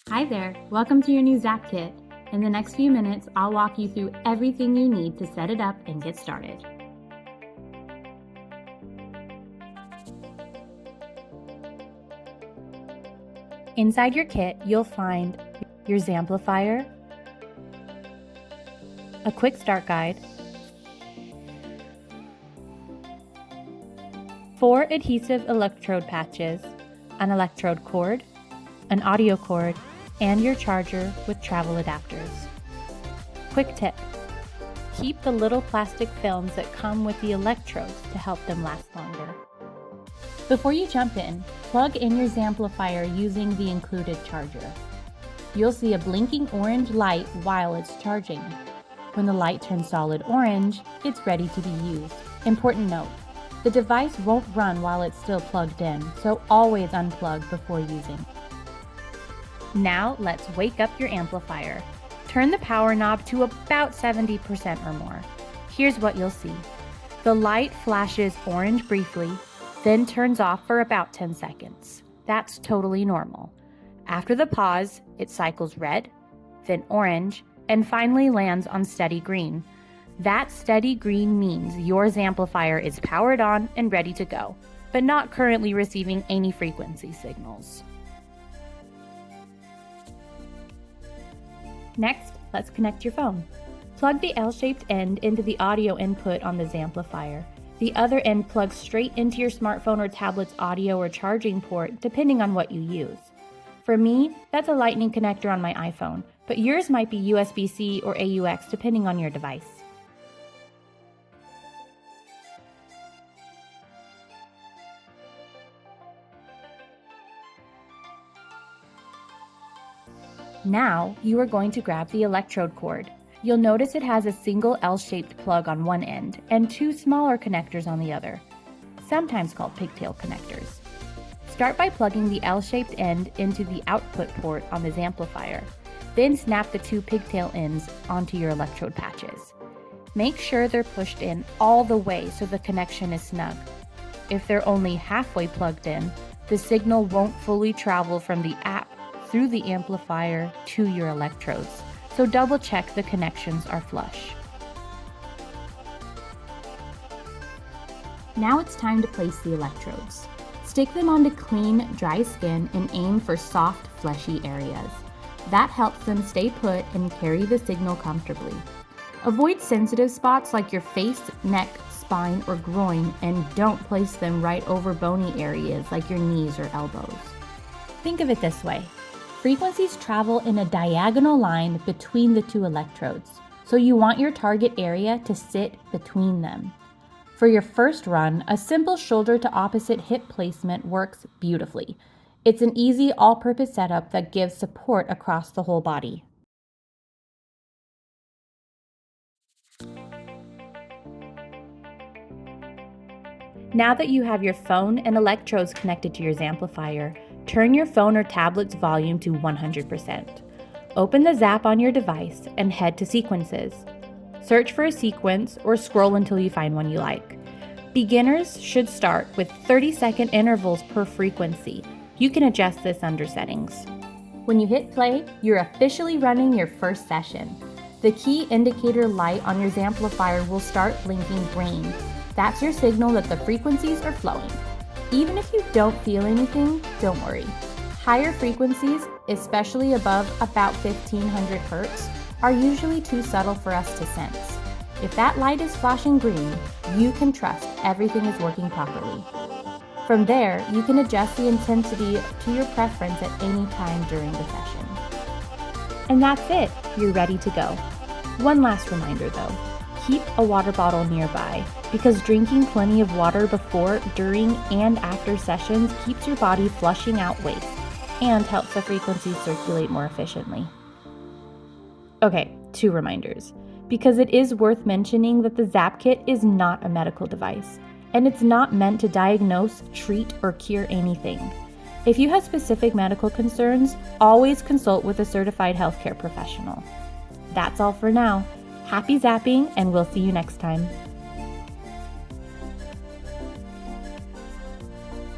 Hi there, welcome to your new Zappkit. In the next few minutes, I'll walk you through everything you need to set it up and get started. Inside your kit, you'll find your Z-Amplifier, a quick start guide, 4 adhesive electrode patches, an electrode cord, an audio cord, and your charger with travel adapters. Quick tip: keep the little plastic films that come with the electrodes to help them last longer. Before you jump in, plug in your Z-Amplifier using the included charger. You'll see a blinking orange light while it's charging. When the light turns solid orange, it's ready to be used. Important note: the device won't run while it's still plugged in, so always unplug before using. Now let's wake up your amplifier. Turn the power knob to about 70% or more. Here's what you'll see. The light flashes orange briefly, then turns off for about 10 seconds. That's totally normal. After the pause, it cycles red, then orange, and finally lands on steady green. That steady green means your Z-Amplifier is powered on and ready to go, but not currently receiving any frequency signals. Next, let's connect your phone. Plug the L-shaped end into the audio input on the Z-Amplifier. The other end plugs straight into your smartphone or tablet's audio or charging port, depending on what you use. For me, that's a Lightning connector on my iPhone, but yours might be USB-C or AUX depending on your device. Now, you are going to grab the electrode cord. You'll notice it has a single L-shaped plug on one end and 2 smaller connectors on the other, sometimes called pigtail connectors. Start by plugging the L-shaped end into the output port on the Z-Amplifier, then snap the 2 pigtail ends onto your electrode patches. Make sure they're pushed in all the way so the connection is snug. If they're only halfway plugged in, the signal won't fully travel from the app through the amplifier to your electrodes, so double check the connections are flush. Now it's time to place the electrodes. Stick them onto clean, dry skin and aim for soft, fleshy areas. That helps them stay put and carry the signal comfortably. Avoid sensitive spots like your face, neck, spine, or groin, and don't place them right over bony areas like your knees or elbows. Think of it this way. Frequencies travel in a diagonal line between the 2 electrodes, so you want your target area to sit between them. For your first run, a simple shoulder to opposite hip placement works beautifully. It's an easy all-purpose setup that gives support across the whole body. Now that you have your phone and electrodes connected to your Z-Amplifier, turn your phone or tablet's volume to 100%. Open the Zap on your device and head to Sequences. Search for a sequence or scroll until you find one you like. Beginners should start with 30-second intervals per frequency. You can adjust this under Settings. When you hit play, you're officially running your first session. The key indicator light on your Z-Amplifier will start blinking green. That's your signal that the frequencies are flowing. Even if you don't feel anything, don't worry. Higher frequencies, especially above about 1500 Hz, are usually too subtle for us to sense. If that light is flashing green, you can trust everything is working properly. From there, you can adjust the intensity to your preference at any time during the session. And that's it, you're ready to go. One last reminder though. Keep a water bottle nearby, because drinking plenty of water before, during, and after sessions keeps your body flushing out waste and helps the frequencies circulate more efficiently. Okay, 2 reminders. Because it is worth mentioning that the Zappkit is not a medical device, and it's not meant to diagnose, treat, or cure anything. If you have specific medical concerns, always consult with a certified healthcare professional. That's all for now. Happy zapping, and we'll see you next time.